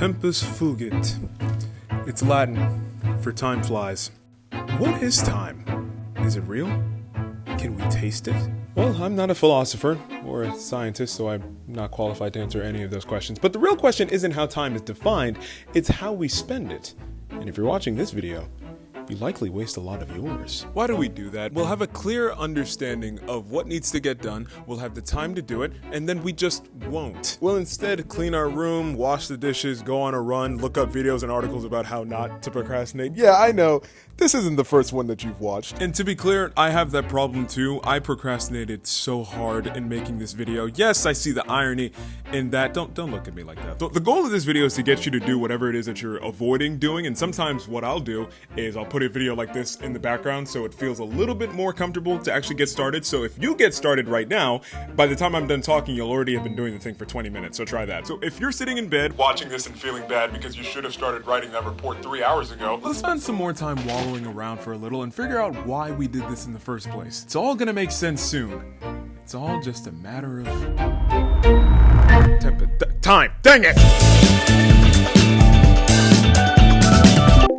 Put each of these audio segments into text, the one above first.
Tempus fugit. It's Latin for time flies. What is time? Is it real? Can we taste it? Well, I'm not a philosopher or a scientist, so I'm not qualified to answer any of those questions. But the real question isn't how time is defined, it's how we spend it. And if you're watching this video, you likely waste a lot of yours. Why do we do that? We'll have a clear understanding of what needs to get done, we'll have the time to do it, and then we just won't. We'll instead clean our room, wash the dishes, go on a run, look up videos and articles about how not to procrastinate. Yeah, I know, this isn't the first one that you've watched. And to be clear, I have that problem too. I procrastinated so hard in making this video. Yes, I see the irony in that. Don't look at me like that. The goal of this video is to get you to do whatever it is that you're avoiding doing, and sometimes what I'll do is I'll put a video like this in the background so it feels a little bit more comfortable to actually get started. So if you get started right now, by the time I'm done talking, you'll already have been doing the thing for 20 minutes, so try that. So if you're sitting in bed watching this and feeling bad because you should have started writing that report 3 hours ago, let's spend some more time wallowing around for a little and figure out why we did this in the first place. It's all gonna make sense soon. It's all just a matter of time. Dang it!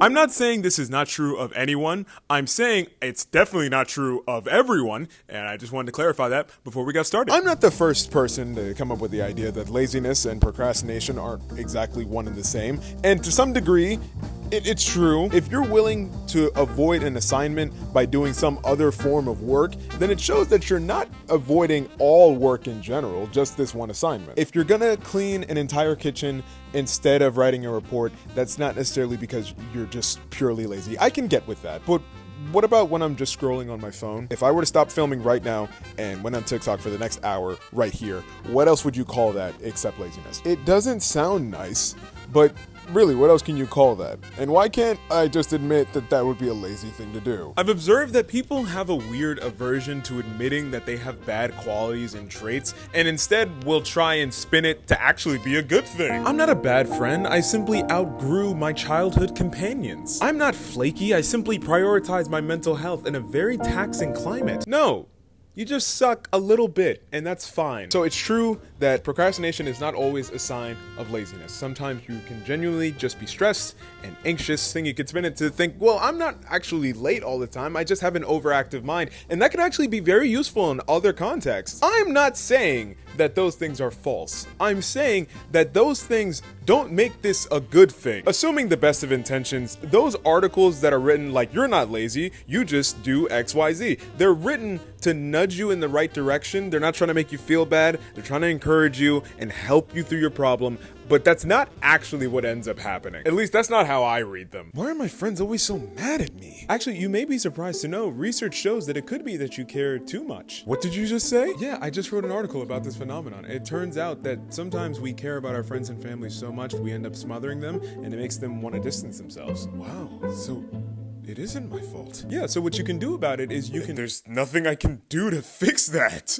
I'm not saying this is not true of anyone. I'm saying it's definitely not true of everyone, and I just wanted to clarify that before we got started. I'm not the first person to come up with the idea that laziness and procrastination aren't exactly one and the same, and to some degree, it's true. If you're willing to avoid an assignment by doing some other form of work, then it shows that you're not avoiding all work in general, just this one assignment. If you're gonna clean an entire kitchen instead of writing a report, that's not necessarily because you're just purely lazy. I can get with that, but what about when I'm just scrolling on my phone? If I were to stop filming right now and went on TikTok for the next hour right here, what else would you call that except laziness? It doesn't sound nice, but really, what else can you call that? And why can't I just admit that that would be a lazy thing to do? I've observed that people have a weird aversion to admitting that they have bad qualities and traits, and instead will try and spin it to actually be a good thing. I'm not a bad friend, I simply outgrew my childhood companions. I'm not flaky, I simply prioritize my mental health in a very taxing climate. No. You just suck a little bit, and that's fine. So it's true that procrastination is not always a sign of laziness. Sometimes you can genuinely just be stressed and anxious, and you could spin it to think, well, I'm not actually late all the time, I just have an overactive mind. And that could actually be very useful in other contexts. I'm not saying that those things are false. I'm saying that those things don't make this a good thing. Assuming the best of intentions, those articles that are written like you're not lazy, you just do XYZ. They're written to nudge you in the right direction. They're not trying to make you feel bad. They're trying to encourage you and help you through your problem. But that's not actually what ends up happening. At least that's not how I read them. Why are my friends always so mad at me? Actually, you may be surprised to know research shows that it could be that you care too much. What did you just say? Yeah, I just wrote an article about this phenomenon. It turns out that sometimes we care about our friends and family so much we end up smothering them, and it makes them want to distance themselves. Wow, so it isn't my fault. Yeah, so what you can do about it is there's nothing I can do to fix that.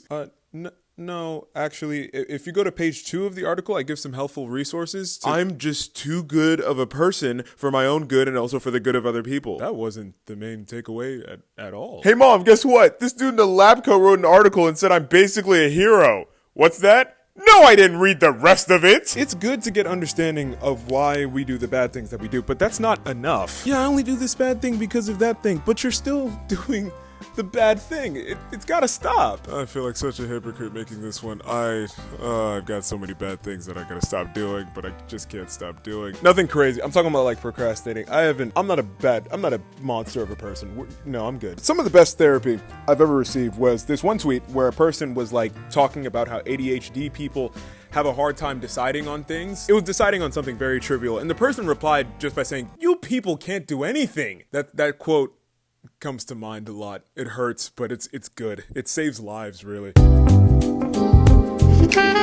No, actually, if you go to page 2 of the article, I give some helpful resources. I'm just too good of a person for my own good and also for the good of other people. That wasn't the main takeaway at all. Hey mom, guess what? This dude in the lab coat wrote an article and said I'm basically a hero. What's that? No, I didn't read the rest of it! It's good to get understanding of why we do the bad things that we do, but that's not enough. Yeah, I only do this bad thing because of that thing, but you're still doing the bad thing. It's gotta stop. I feel like such a hypocrite making this one. I've got so many bad things that I gotta stop doing, but I just can't stop doing. Nothing crazy. I'm talking about like procrastinating. I'm not a monster of a person. No, I'm good. Some of the best therapy I've ever received was this one tweet where a person was like talking about how ADHD people have a hard time deciding on things. It was deciding on something very trivial, and the person replied just by saying, "You people can't do anything." That quote comes to mind a lot. It hurts, but it's good. It saves lives, really.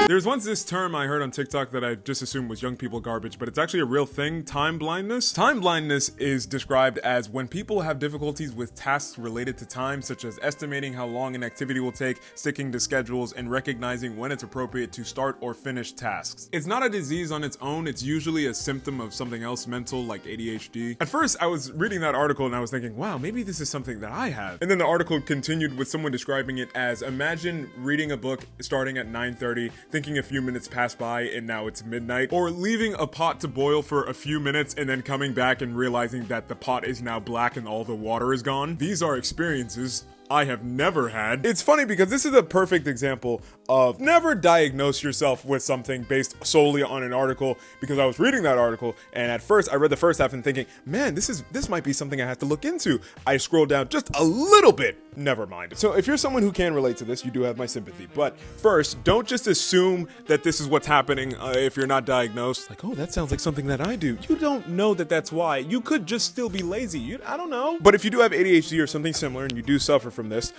There's once this term I heard on TikTok that I just assumed was young people garbage, but it's actually a real thing, time blindness. Time blindness is described as when people have difficulties with tasks related to time, such as estimating how long an activity will take, sticking to schedules, and recognizing when it's appropriate to start or finish tasks. It's not a disease on its own, it's usually a symptom of something else mental, like ADHD. At first, I was reading that article and I was thinking, wow, maybe this is something that I have. And then the article continued with someone describing it as, imagine reading a book starting at 9:30 dexterity, thinking a few minutes pass by and now it's midnight, or leaving a pot to boil for a few minutes and then coming back and realizing that the pot is now black and all the water is gone. These are experiences I have never had. It's funny because this is a perfect example of never diagnose yourself with something based solely on an article, because I was reading that article and at first I read the first half and thinking, man, this might be something I have to look into. I scrolled down just a little bit. Never mind. So if you're someone who can relate to this, you do have my sympathy. But first, don't just assume that this is what's happening if you're not diagnosed. Like, oh, that sounds like something that I do. You don't know that that's why. You could just still be lazy. I don't know. But if you do have ADHD or something similar and you do suffer from this,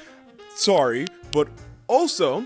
sorry, but also,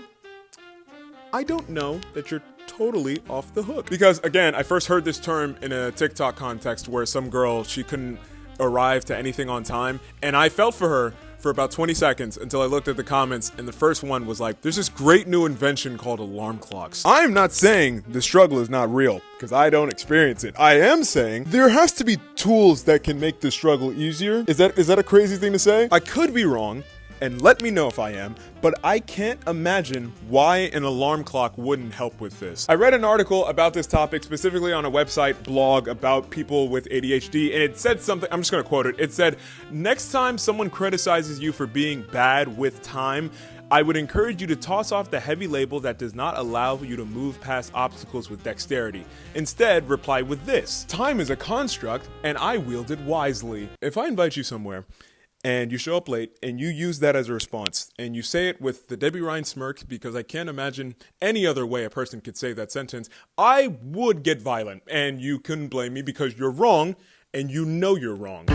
I don't know that you're totally off the hook. Because again, I first heard this term in a TikTok context where some girl, she couldn't arrive to anything on time, and I felt for her for about 20 seconds until I looked at the comments, and the first one was like, there's this great new invention called alarm clocks. I'm not saying the struggle is not real, because I don't experience it. I am saying there has to be tools that can make the struggle easier. Is that a crazy thing to say? I could be wrong, and let me know if I am, but I can't imagine why an alarm clock wouldn't help with this. I read an article about this topic specifically on a website blog about people with ADHD, and it said something, I'm just gonna quote it. It said, next time someone criticizes you for being bad with time, I would encourage you to toss off the heavy label that does not allow you to move past obstacles with dexterity. Instead, reply with this: time is a construct, and I wield it wisely. If I invite you somewhere, and you show up late, and you use that as a response, and you say it with the Debbie Ryan smirk, because I can't imagine any other way a person could say that sentence, I would get violent, and you couldn't blame me because you're wrong, and you know you're wrong.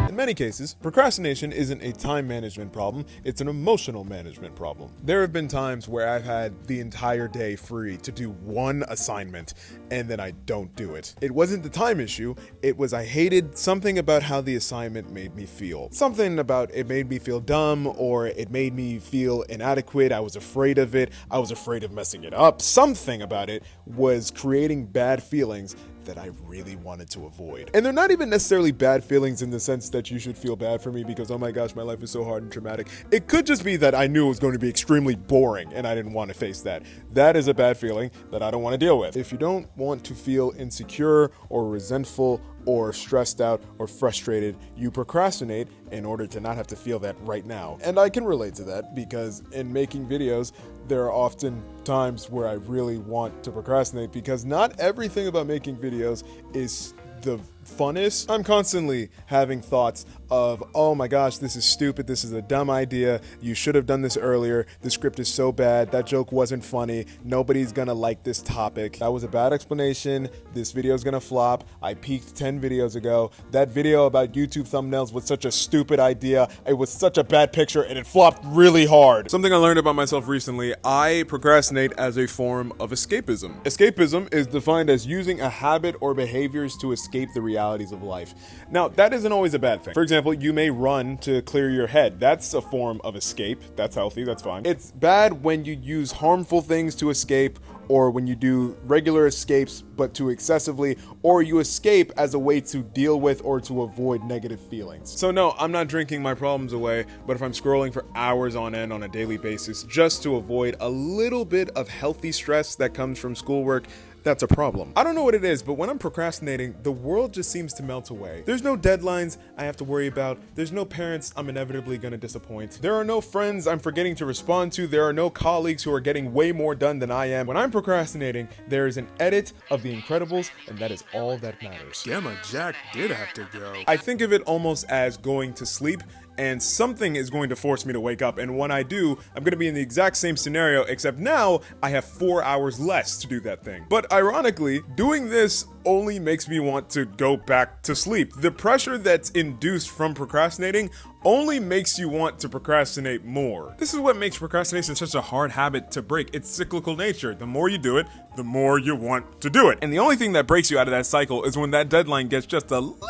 In many cases, procrastination isn't a time management problem, it's an emotional management problem. There have been times where I've had the entire day free to do one assignment, and then I don't do it. It wasn't the time issue, it was I hated something about how the assignment made me feel. Something about it made me feel dumb, or it made me feel inadequate, I was afraid of it, I was afraid of messing it up. Something about it was creating bad feelings that I really wanted to avoid. And they're not even necessarily bad feelings in the sense that you should feel bad for me because, oh my gosh, my life is so hard and traumatic. It could just be that I knew it was going to be extremely boring and I didn't want to face that. That is a bad feeling that I don't want to deal with. If you don't want to feel insecure or resentful or stressed out or frustrated, you procrastinate in order to not have to feel that right now. And I can relate to that because in making videos, there are often times where I really want to procrastinate because not everything about making videos is the funnest. I'm constantly having thoughts of, oh my gosh, this is stupid, this is a dumb idea, you should have done this earlier, the script is so bad, that joke wasn't funny, nobody's gonna like this topic, that was a bad explanation, this video is gonna flop, I peaked 10 videos ago, that video about YouTube thumbnails was such a stupid idea, it was such a bad picture, and it flopped really hard. Something I learned about myself recently, I procrastinate as a form of escapism. Escapism is defined as using a habit or behaviors to escape the realities of life. Now, that isn't always a bad thing. For example, you may run to clear your head. That's a form of escape. That's healthy, that's fine. It's bad when you use harmful things to escape, or when you do regular escapes but too excessively, or you escape as a way to deal with or to avoid negative feelings. So no, I'm not drinking my problems away, but if I'm scrolling for hours on end on a daily basis just to avoid a little bit of healthy stress that comes from schoolwork, that's a problem. I don't know what it is, but when I'm procrastinating, the world just seems to melt away. There's no deadlines I have to worry about. There's no parents I'm inevitably gonna disappoint. There are no friends I'm forgetting to respond to. There are no colleagues who are getting way more done than I am. When I'm procrastinating, there is an edit of The Incredibles, and that is all that matters. Gamma Jack did have to go. I think of it almost as going to sleep, and something is going to force me to wake up, and when I do, I'm gonna be in the exact same scenario, except now I have 4 hours less to do that thing. But ironically, doing this only makes me want to go back to sleep. The pressure that's induced from procrastinating only makes you want to procrastinate more. This is what makes procrastination such a hard habit to break. Its cyclical nature. The more you do it, the more you want to do it. And the only thing that breaks you out of that cycle is when that deadline gets just a little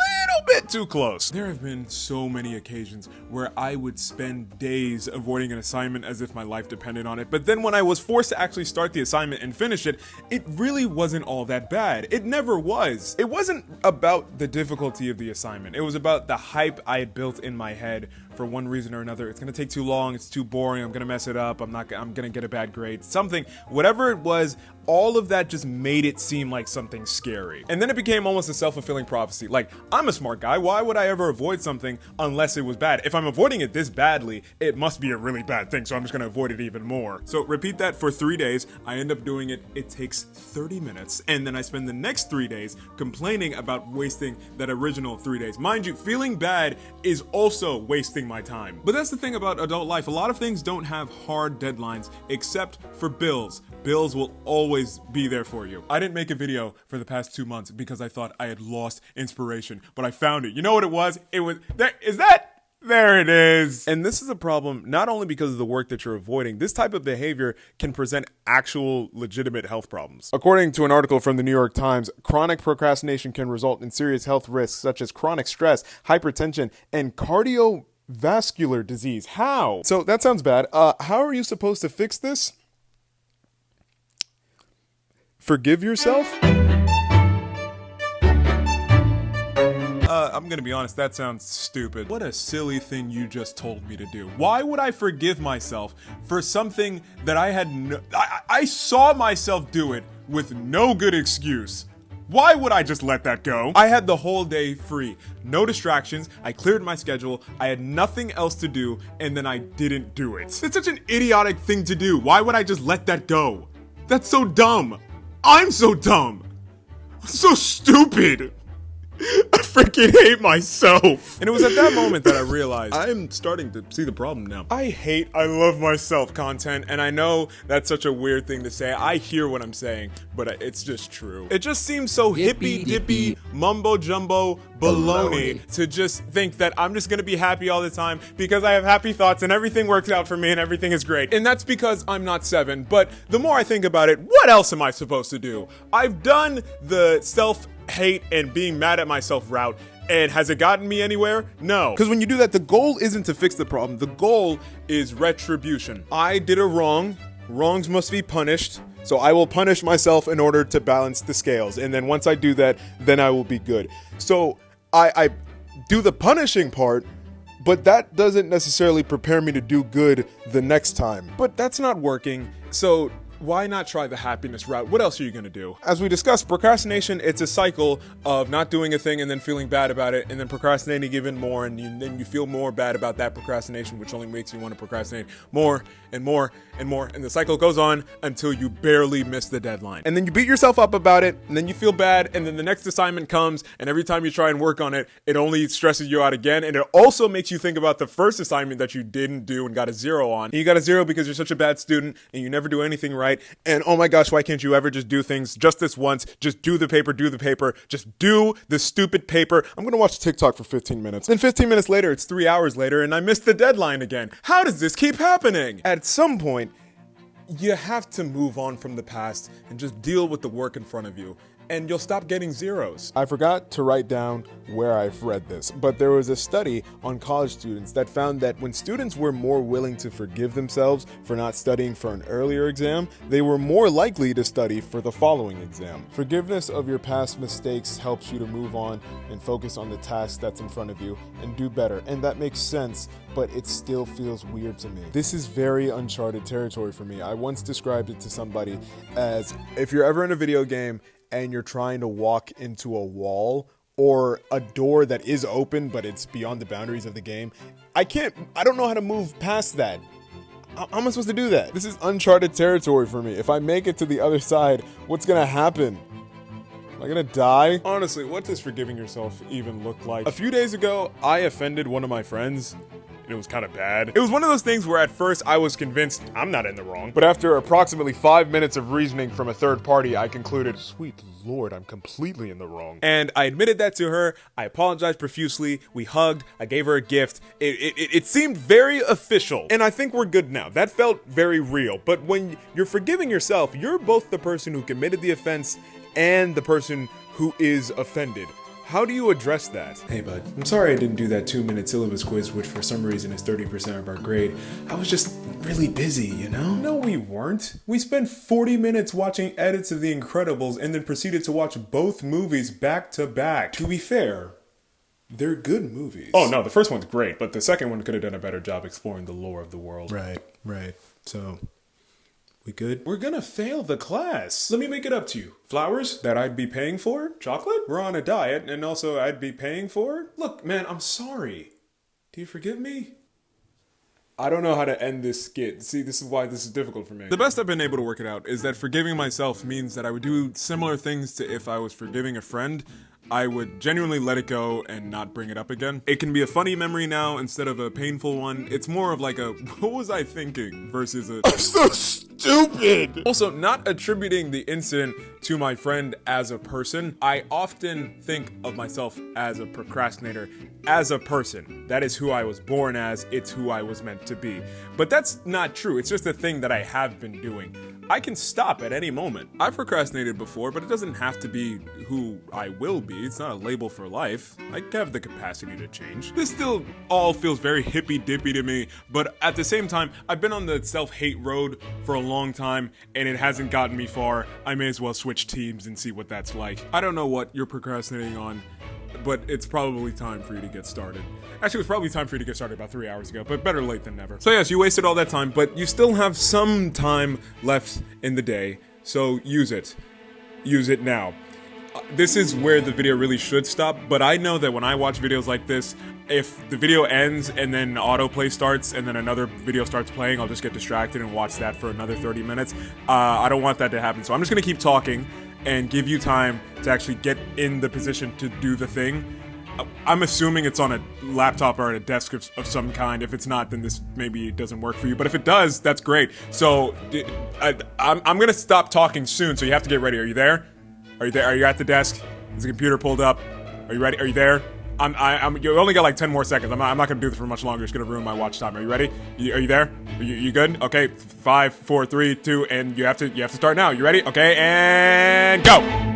bit too close. There have been so many occasions where I would spend days avoiding an assignment as if my life depended on it, but then when I was forced to actually start the assignment and finish it, it really wasn't all that bad. It never was. It wasn't about the difficulty of the assignment. It was about the hype I had built in my head for one reason or another. It's gonna take too long, it's too boring, I'm gonna mess it up, I'm gonna get a bad grade, something, whatever it was, all of that just made it seem like something scary. And then it became almost a self-fulfilling prophecy. Like, I'm a smart guy, why would I ever avoid something unless it was bad? If I'm avoiding it this badly, it must be a really bad thing, so I'm just gonna avoid it even more. So repeat that for 3 days, I end up doing it, it takes 30 minutes, and then I spend the next 3 days complaining about wasting that original 3 days. Mind you, feeling bad is also wasting my time. But that's the thing about adult life, a lot of things don't have hard deadlines, except for bills. Bills will always be there for you. I didn't make a video for the past 2 months because I thought I had lost inspiration, but I found it. You know what it was? It was, there it is. And this is a problem not only because of the work that you're avoiding, this type of behavior can present actual legitimate health problems. According to an article from the New York Times, chronic procrastination can result in serious health risks such as chronic stress, hypertension, and cardiovascular disease. How? So that sounds bad. How are you supposed to fix this? Forgive yourself? I'm gonna be honest, that sounds stupid. What a silly thing you just told me to do. Why would I forgive myself for something that I saw myself do it with no good excuse? Why would I just let that go? I had the whole day free, no distractions, I cleared my schedule, I had nothing else to do, and then I didn't do it. It's such an idiotic thing to do. Why would I just let that go? That's so dumb. I'm so dumb. I'm so stupid. I freaking hate myself. And it was at that moment that I realized I'm starting to see the problem now. I love myself content, and I know that's such a weird thing to say. I hear what I'm saying, but it's just true. It just seems so hippy-dippy, mumbo-jumbo baloney to just think that I'm just gonna be happy all the time because I have happy thoughts and everything works out for me and everything is great. And that's because I'm not 7, but the more I think about it, what else am I supposed to do? I've done the self-hate and being mad at myself route, and has it gotten me anywhere? No. Because when you do that, the goal isn't to fix the problem. The goal is retribution. I did a wrong. Wrongs must be punished. So I will punish myself in order to balance the scales. And then once I do that, then I will be good. So I do the punishing part, but that doesn't necessarily prepare me to do good the next time. But that's not working. So why not try the happiness route? What else are you gonna do? As we discussed, procrastination, it's a cycle of not doing a thing and then feeling bad about it, and then procrastinating even more, and then you feel more bad about that procrastination, which only makes you want to procrastinate more and more and more, and the cycle goes on until you barely miss the deadline. And then you beat yourself up about it, and then you feel bad, and then the next assignment comes, and every time you try and work on it, it only stresses you out again, and it also makes you think about the first assignment that you didn't do and got a 0 on. And you got a 0 because you're such a bad student, and you never do anything right. And oh my gosh, why can't you ever just do things just this once? Just do the paper, just do the stupid paper. I'm gonna watch TikTok for 15 minutes. Then 15 minutes later, it's 3 hours later, and I missed the deadline again. How does this keep happening? At some point, you have to move on from the past and just deal with the work in front of you, and you'll stop getting 0s. I forgot to write down where I've read this, but there was a study on college students that found that when students were more willing to forgive themselves for not studying for an earlier exam, they were more likely to study for the following exam. Forgiveness of your past mistakes helps you to move on and focus on the task that's in front of you and do better. And that makes sense, but it still feels weird to me. This is very uncharted territory for me. I once described it to somebody as if you're ever in a video game and you're trying to walk into a wall or a door that is open, but it's beyond the boundaries of the game. I don't know how to move past that. How am I supposed to do that? This is uncharted territory for me. If I make it to the other side, what's gonna happen? Am I gonna die? Honestly, what does forgiving yourself even look like? A few days ago, I offended one of my friends. It was kind of bad. It was one of those things where at first I was convinced I'm not in the wrong, but after approximately 5 minutes of reasoning from a third party, I concluded, sweet Lord, I'm completely in the wrong. And I admitted that to her. I apologized profusely. We hugged. I gave her a gift. It seemed very official, and I think we're good now. That felt very real. But when you're forgiving yourself, you're both the person who committed the offense and the person who is offended. How do you address that? Hey bud, I'm sorry I didn't do that 2-minute syllabus quiz, which for some reason is 30% of our grade. I was just really busy, you know? No, we weren't. We spent 40 minutes watching edits of The Incredibles and then proceeded to watch both movies back to back. To be fair, They're good movies. Oh, no, the first one's great, but the second one could have done a better job exploring the lore of the world. Right. So, we good? We're gonna fail the class. Let me make it up to you. Flowers that I'd be paying for? Chocolate? We're on a diet, and also I'd be paying for? Look, man, I'm sorry. Do you forgive me? I don't know how to end this skit. See, this is why this is difficult for me. The best I've been able to work it out is that forgiving myself means that I would do similar things to if I was forgiving a friend. I would genuinely let it go and not bring it up again. It can be a funny memory now instead of a painful one. It's more of like a, what was I thinking versus a, I'm so stupid. Also, not attributing the incident to my friend as a person. I often think of myself as a procrastinator, as a person. That is who I was born as. It's who I was meant to be. But that's not true. It's just a thing that I have been doing. I can stop at any moment. I've procrastinated before, but it doesn't have to be who I will be. It's not a label for life. I have the capacity to change. This still all feels very hippy-dippy to me, but at the same time, I've been on the self-hate road for a long time, and it hasn't gotten me far. I may as well switch teams and see what that's like. I don't know what you're procrastinating on, but it's probably time for you to get started. Actually, it was probably time for you to get started about 3 hours ago, but better late than never. So yes, you wasted all that time, but you still have some time left in the day, so use it. Use it now. This is where the video really should stop, but I know that when I watch videos like this, if the video ends and then autoplay starts and then another video starts playing, I'll just get distracted and watch that for another 30 minutes. I don't want that to happen, so I'm just gonna keep talking and give you time to actually get in the position to do the thing. I'm assuming it's on a laptop or at a desk of some kind. If it's not, then this maybe doesn't work for you. But if it does, that's great. So I'm gonna stop talking soon, so you have to get ready. Are you there? Are you there? Are you at the desk? Is the computer pulled up? Are you ready? Are you there? You only got like 10 more seconds. I'm not gonna do this for much longer. It's gonna ruin my watch time. Are you ready? Are you there? You good? Okay, 5, 4, 3, 2, and you have to start now. You ready? Okay, and go.